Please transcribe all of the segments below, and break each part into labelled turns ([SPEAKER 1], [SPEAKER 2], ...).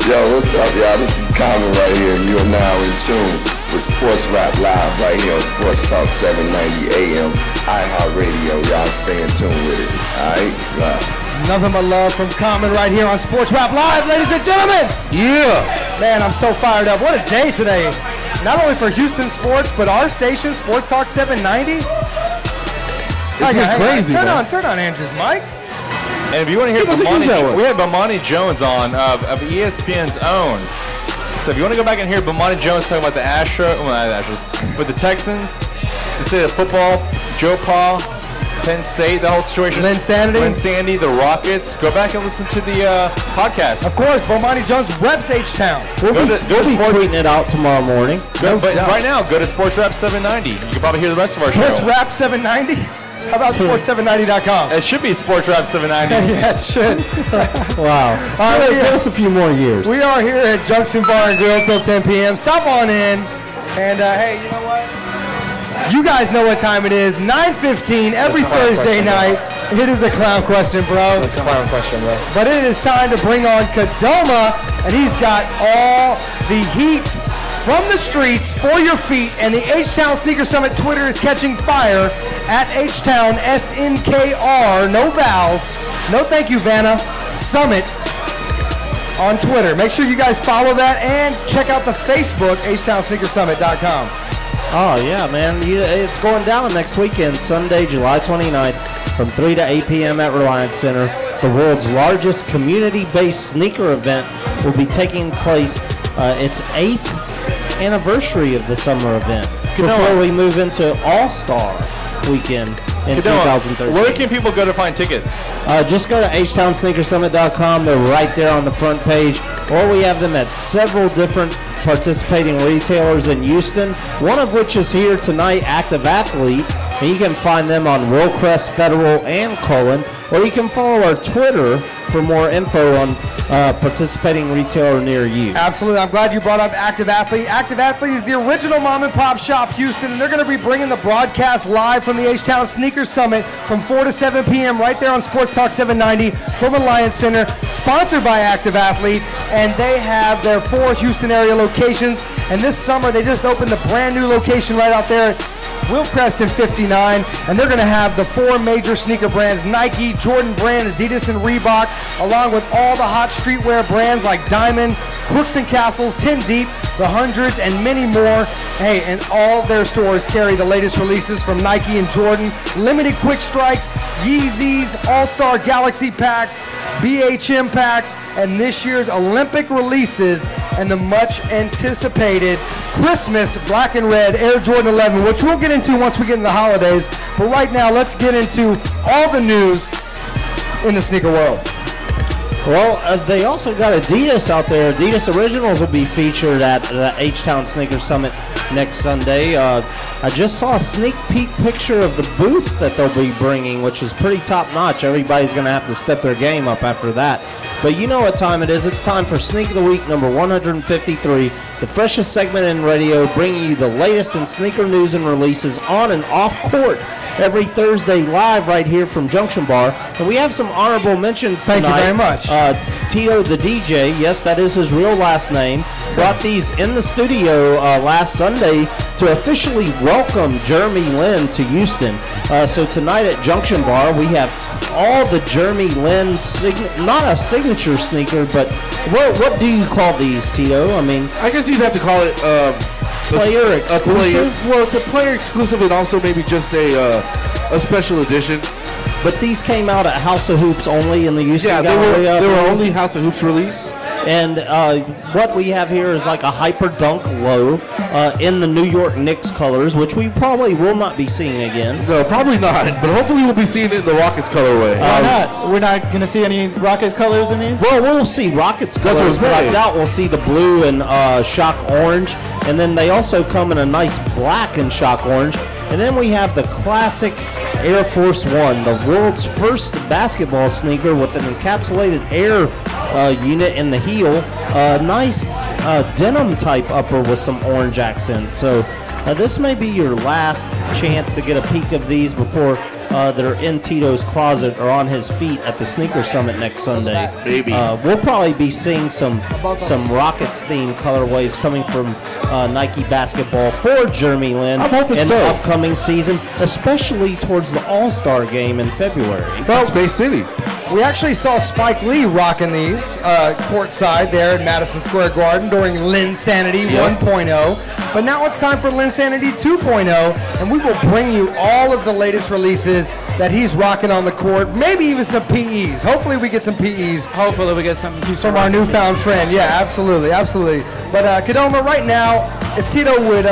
[SPEAKER 1] Yo, what's up, y'all? This is Common right here, and you're now in tune with Sports Rap Live right here on Sports Talk 790 AM, iHeartRadio. Y'all stay in tune with it, all right?
[SPEAKER 2] Nothing but love from Common right here on Sports Rap Live, ladies and gentlemen.
[SPEAKER 1] Yeah.
[SPEAKER 2] Man, I'm so fired up. What a day today. Not only for Houston sports, but our station, Sports Talk 790.
[SPEAKER 3] It's been crazy, man.
[SPEAKER 2] Turn on Andrew's mic.
[SPEAKER 4] And if you want to hear Bomani, we had Bomani Jones on of ESPN's own. So if you want to go back and hear Bomani Jones talking about the Astros, with the Texans, the state of football, Joe Pa, Penn State, the whole situation. LINsanity, the Rockets. Go back and listen to the podcast.
[SPEAKER 2] Of course, Bomani Jones reps Htown.
[SPEAKER 5] We'll be tweeting it out tomorrow morning.
[SPEAKER 4] Right now, go to Sports Rap 790. You can probably hear the rest of our show.
[SPEAKER 2] Sports Rap 790? How about sports790.com?
[SPEAKER 4] It should be Sports Rap 790.
[SPEAKER 2] Yeah, it should.
[SPEAKER 5] Wow. All right, give us a few more years.
[SPEAKER 2] We are here at Junction Bar and Grill till 10 p.m. Stop on in. And, hey, you know what? You guys know what time it is. 9:15 every Thursday night. It is a clown question, bro.
[SPEAKER 4] It's a clown question, bro.
[SPEAKER 2] But it is time to bring on Kadoma, and he's got all the heat from the streets for your feet, and the Htown Sneaker Summit Twitter is catching fire at Htown SNKR, no vowels, no thank you, Vanna, Summit on Twitter. Make sure you guys follow that and check out the Facebook, HtownSneakerSummit.com.
[SPEAKER 5] Oh, yeah, man. It's going down next weekend, Sunday, July 29th, from 3 to 8 p.m. at Reliance Center. The world's largest community-based sneaker event will be taking place its 8th anniversary of the summer event before we move into All-Star weekend in 2013.
[SPEAKER 4] Where can people go to find tickets?
[SPEAKER 5] Just go to HtownSneakerSummit.com. They're right there on the front page. Or we have them at several different participating retailers in Houston, one of which is here tonight, Active Athlete. And you can find them on Willcrest, Federal, and Cullen. Or you can follow our Twitter for more info on participating retailer near you.
[SPEAKER 2] Absolutely. I'm glad you brought up Active Athlete. Active Athlete is the original mom and pop shop Houston, and they're going to be bringing the broadcast live from the Htown Sneaker Summit from 4 to 7 p.m. right there on Sports Talk 790 from Reliance Center, sponsored by Active Athlete, and they have their 4 Houston area locations, and this summer they just opened the brand new location right out there Willcrest in 59, and they're going to have the 4 major sneaker brands, Nike, Jordan Brand, Adidas, and Reebok, along with all the hot streetwear brands like Diamond, Crooks and Castles, 10 Deep, the Hundreds, and many more. Hey, and all their stores carry the latest releases from Nike and Jordan, limited quick strikes, Yeezys, All-Star Galaxy packs, BHM packs, and this year's Olympic releases, and the much anticipated Christmas black and red Air Jordan 11, which we'll get into once we get into the holidays. But right now, let's get into all the news in the sneaker world.
[SPEAKER 5] Well, they also got Adidas out there. Adidas Originals will be featured at the Htown Sneaker Summit next Sunday. I just saw a sneak peek picture of the booth that they'll be bringing, which is pretty top-notch. Everybody's going to have to step their game up after that. But you know what time it is. It's time for Sneak of the Week number 153, the freshest segment in radio, bringing you the latest in sneaker news and releases on and off court every Thursday live right here from Junction Bar. And we have some honorable mentions tonight.
[SPEAKER 2] Thank you very much.
[SPEAKER 5] Tito the DJ, yes, that is his real last name, brought these in the studio last Sunday to officially welcome Jeremy Lin to Houston. So tonight at Junction Bar, we have all the Jeremy Lin, not a signature sneaker, but what do you call these, Tito? I mean,
[SPEAKER 3] I guess you'd have to call it
[SPEAKER 5] player exclusive.
[SPEAKER 3] Well, it's a player exclusive and also maybe just a special edition.
[SPEAKER 5] But these came out at House of Hoops only in the Houston Gallery.
[SPEAKER 3] They were only House of Hoops release.
[SPEAKER 5] And what we have here is like a Hyper Dunk low in the New York Knicks colors, which we probably will not be seeing again.
[SPEAKER 3] No, probably not. But hopefully we'll be seeing it in the Rockets colorway.
[SPEAKER 6] Why not? We're not going to see any Rockets colors in these?
[SPEAKER 5] Well, we'll see Rockets colors, but I doubt we'll see the blue and shock orange. And then they also come in a nice black and shock orange. And then we have the classic Air Force One, the world's first basketball sneaker with an encapsulated air unit in the heel. Nice denim type upper with some orange accents. So this may be your last chance to get a peek of these before that are in Tito's closet or on his feet at the Sneaker Summit next Sunday.
[SPEAKER 3] Maybe.
[SPEAKER 5] We'll probably be seeing some Rockets-themed colorways coming from Nike basketball for Jeremy Lin in the upcoming season, especially towards the All-Star game in February.
[SPEAKER 3] Well, Space City.
[SPEAKER 2] We actually saw Spike Lee rocking these courtside there at Madison Square Garden during LINsanity 1.0. But now it's time for LINsanity 2.0, and we will bring you all of the latest releases that he's rocking on the court. Maybe even some PEs. Hopefully we get some PEs.
[SPEAKER 6] Hopefully we get some
[SPEAKER 2] from our newfound friend. Yeah, absolutely, absolutely. But Kadoma, right now, if Tito would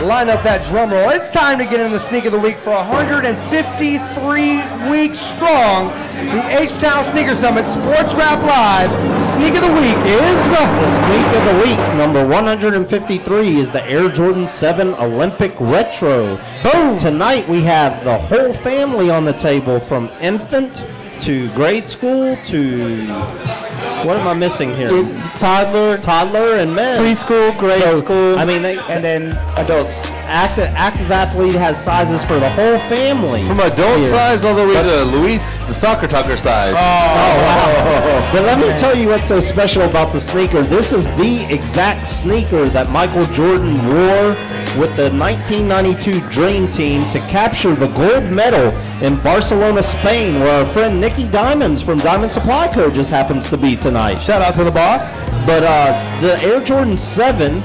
[SPEAKER 2] line up that drum roll, it's time to get in the Sneak of the Week for 153 weeks strong. The Htown Sneaker Summit Sports Rap Live Sneak of the Week is...
[SPEAKER 5] The Sneak of the Week, number 153, is the Air Jordan 7 Olympic Retro.
[SPEAKER 2] Boom!
[SPEAKER 5] Tonight we have the whole family on the table, from infant to grade school to... What am I missing here?
[SPEAKER 6] Toddler,
[SPEAKER 5] and men.
[SPEAKER 6] preschool, grade school,
[SPEAKER 5] I mean,
[SPEAKER 6] and then adults.
[SPEAKER 5] Active Athlete has sizes for the whole family.
[SPEAKER 4] From adult size all the way to Luis, the soccer talker size.
[SPEAKER 5] Wow. But let me tell you what's so special about the sneaker. This is the exact sneaker that Michael Jordan wore with the 1992 Dream Team to capture the gold medal in Barcelona, Spain, where our friend Nicky Diamonds from Diamond Supply Co. just happens to be tonight.
[SPEAKER 2] Shout out to the boss.
[SPEAKER 5] But the Air Jordan 7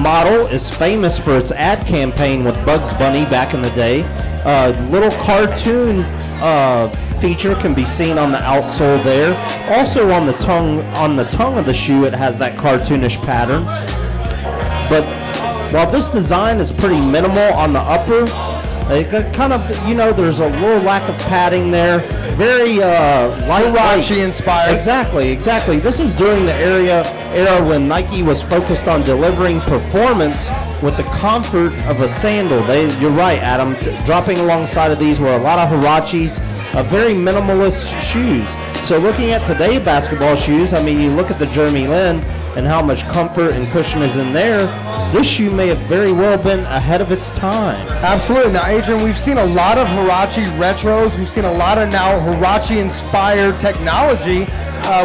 [SPEAKER 5] model is famous for its ad campaign with Bugs Bunny back in the day. Little cartoon feature can be seen on the outsole there. Also on the tongue of the shoe, it has that cartoonish pattern. But while this design is pretty minimal on the upper, it kind of, there's a little lack of padding there. Very lightweight.
[SPEAKER 2] inspired.
[SPEAKER 5] Exactly. This is during the era when Nike was focused on delivering performance with the comfort of a sandal. You're right, Adam. Dropping alongside of these were a lot of Huaraches, very minimalist shoes. So looking at today basketball shoes, I mean, you look at the Jeremy Lin and how much comfort and cushion is in there. This shoe may have very well been ahead of its time.
[SPEAKER 2] Absolutely. Now, Adrian, we've seen a lot of Huarache retros. We've seen a lot of now Huarache-inspired technology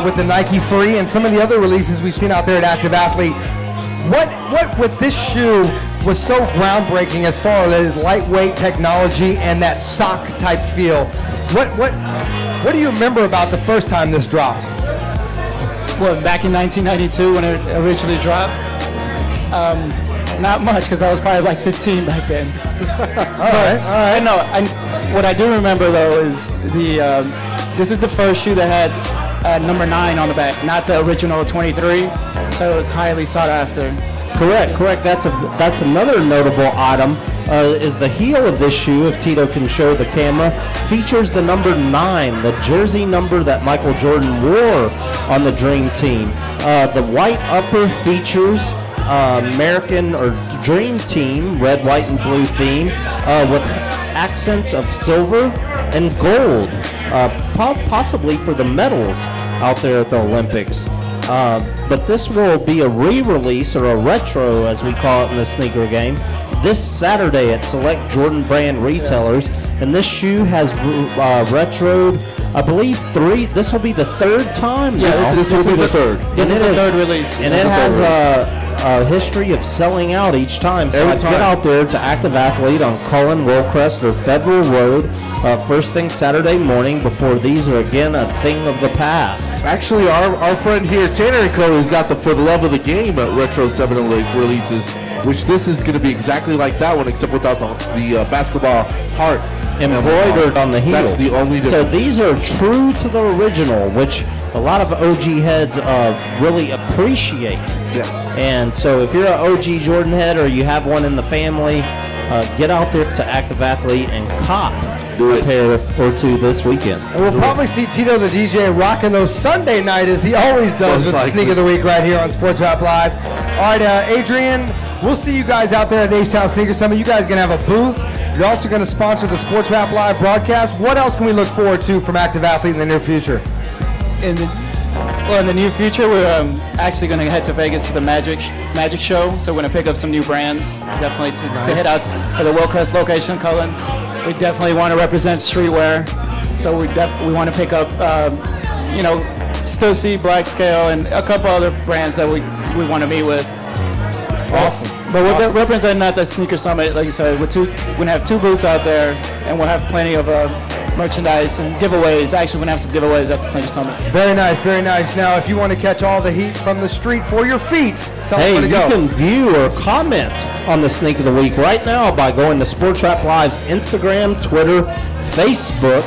[SPEAKER 2] with the Nike Free and some of the other releases we've seen out there at Active Athlete. What with this shoe was so groundbreaking as far as lightweight technology and that sock type feel? What do you remember about the first time this dropped?
[SPEAKER 6] Well, back in 1992 when it originally dropped? Not much, because I was probably like 15 back then.
[SPEAKER 2] All right.
[SPEAKER 6] No, what I do remember though is this is the first shoe that had number 9 on the back, not the original 23. So it was highly sought after.
[SPEAKER 5] Correct. That's another notable item. Is the heel of this shoe, if Tito can show the camera, features the number 9, the jersey number that Michael Jordan wore on the Dream Team. The white upper features American or Dream Team red, white, and blue theme with accents of silver and gold, possibly for the medals out there at the Olympics. But this will be a re-release, or a retro as we call it in the sneaker game, this Saturday at select Jordan brand retailers. And this shoe has retroed, I believe, 3. This will be the 3rd time now.
[SPEAKER 6] Yeah, this will be the 3rd. This is the 3rd release.
[SPEAKER 5] And it has a history of selling out each time. So get out there to Active Athlete on Cullen, Willcrest, or Federal Road first thing Saturday morning before these are again a thing of the past.
[SPEAKER 3] Actually, our friend here, Tanner & Co., has got the For the Love of the Game Retro 7 releases, which this is going to be exactly like that one, except without the basketball heart
[SPEAKER 5] embroidered on the heel.
[SPEAKER 3] That's the only difference.
[SPEAKER 5] So these are true to the original, which a lot of OG heads really appreciate.
[SPEAKER 3] Yes.
[SPEAKER 5] And so if you're an OG Jordan head or you have one in the family, get out there to Active Athlete and cop a pair or two this weekend.
[SPEAKER 2] And we'll probably see Tito the DJ rocking those Sunday night as he always does with the Sneak of the Week right here on Sports Rap Live. All right, Adrian, we'll see you guys out there at the Htown Sneaker Summit. You guys are going to have a booth. You're also going to sponsor the Sports Rap Live broadcast. What else can we look forward to from Active Athlete in the near future?
[SPEAKER 6] In the near future, we're actually going to head to Vegas to the Magic Show. So we're going to pick up some new brands, definitely to head out for the Willcrest location, Cullen. We definitely want to represent streetwear. So we want to pick up, you know, Stussy, Black Scale, and a couple other brands that we want to meet with.
[SPEAKER 4] Awesome.
[SPEAKER 6] But we're representing at the Sneaker Summit, like you said. We're going to have 2 booths out there, and we'll have plenty of merchandise and giveaways. Actually, we're going to have some giveaways at the Sneaker Summit.
[SPEAKER 2] Very nice, very nice. Now, if you want to catch all the heat from the street for your feet, tell them where to go.
[SPEAKER 5] You can view or comment on the Sneak of the Week right now by going to Sports Rap Live's Instagram, Twitter, Facebook,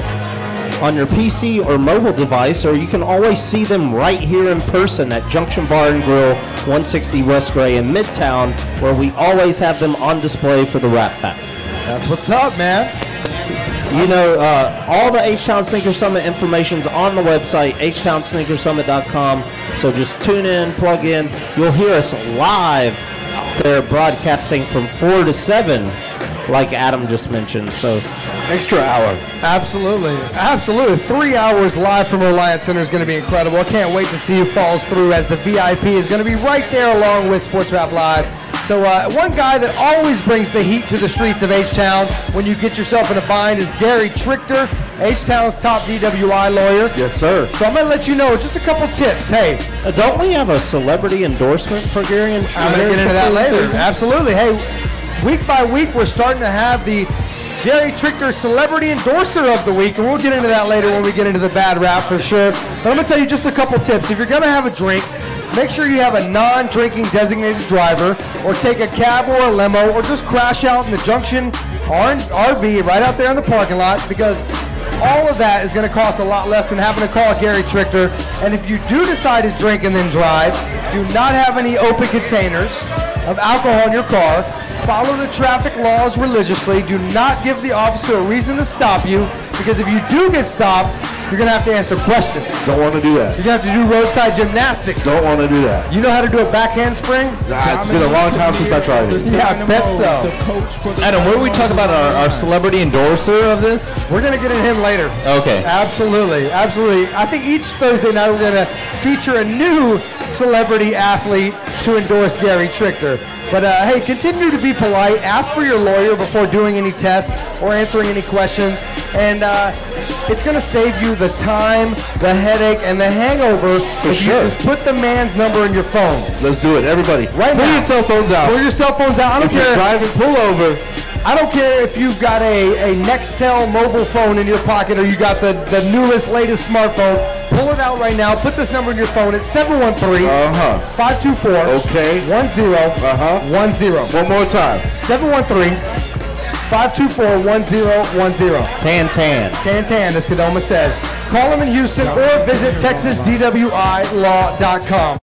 [SPEAKER 5] on your PC or mobile device, or you can always see them right here in person at Junction Bar and Grill, 160 West Gray in Midtown, where we always have them on display for the Rapp Pack.
[SPEAKER 2] That's what's up, man.
[SPEAKER 5] You know, all the Htown Sneaker Summit information's on the website, htownsneakersummit.com. So just tune in, plug in. You'll hear us live out there broadcasting from 4 to 7, like Adam just mentioned. So
[SPEAKER 3] extra hour.
[SPEAKER 2] Absolutely. Absolutely. 3 hours live from Reliance Center is going to be incredible. I can't wait to see who falls through, as the VIP is going to be right there along with Sports Rap Live. So one guy that always brings the heat to the streets of H-Town when you get yourself in a bind is Gary Trichter, H-Town's top DWI lawyer.
[SPEAKER 3] Yes, sir.
[SPEAKER 2] So I'm going to let you know just a couple tips. Hey,
[SPEAKER 5] don't we have a celebrity endorsement for Gary and Trichter?
[SPEAKER 2] I'm going to get into that later. Absolutely. Hey, week by week we're starting to have the Gary Trichter Celebrity Endorser of the Week, and we'll get into that later when we get into the bad rap for sure. But I'm going to tell you just a couple tips. If you're going to have a drink, make sure you have a non-drinking designated driver, or take a cab or a limo, or just crash out in the Junction RV right out there in the parking lot, because all of that is going to cost a lot less than having to call Gary Trichter. And if you do decide to drink and then drive, do not have any open containers of alcohol in your car. Follow the traffic laws religiously. Do not give the officer a reason to stop you, because if you do get stopped, you're going to have to answer questions.
[SPEAKER 3] Don't want to do that.
[SPEAKER 2] You're going to have to do roadside gymnastics.
[SPEAKER 3] Don't want to do that.
[SPEAKER 2] You know how to do a back handspring?
[SPEAKER 3] It's been a long time since I tried it.
[SPEAKER 2] Yeah, I bet so.
[SPEAKER 4] Adam, where do we talk about our celebrity endorser of this?
[SPEAKER 2] We're going to get into him later.
[SPEAKER 4] Okay.
[SPEAKER 2] Absolutely, absolutely. I think each Thursday night we're going to feature a new celebrity athlete to endorse Gary Trichter. But hey, continue to be polite. Ask for your lawyer before doing any tests or answering any questions. And it's going to save you the time, the headache, and the hangover if you just put the man's number in your phone.
[SPEAKER 3] Let's do it, everybody.
[SPEAKER 2] Right now.
[SPEAKER 3] Pull your cell phones out.
[SPEAKER 2] Pull your cell phones out. I don't care.
[SPEAKER 3] Drive and pull over.
[SPEAKER 2] I don't care if you've got a Nextel mobile phone in your pocket, or you got the newest, latest smartphone. Pull it out right now. Put this number in your phone. It's 713-524-1010.
[SPEAKER 3] Okay.
[SPEAKER 2] 1010.
[SPEAKER 3] One more time.
[SPEAKER 2] 713-524-1010. Tan, as Kadoma says. Call them in Houston or visit TexasDWIlaw.com.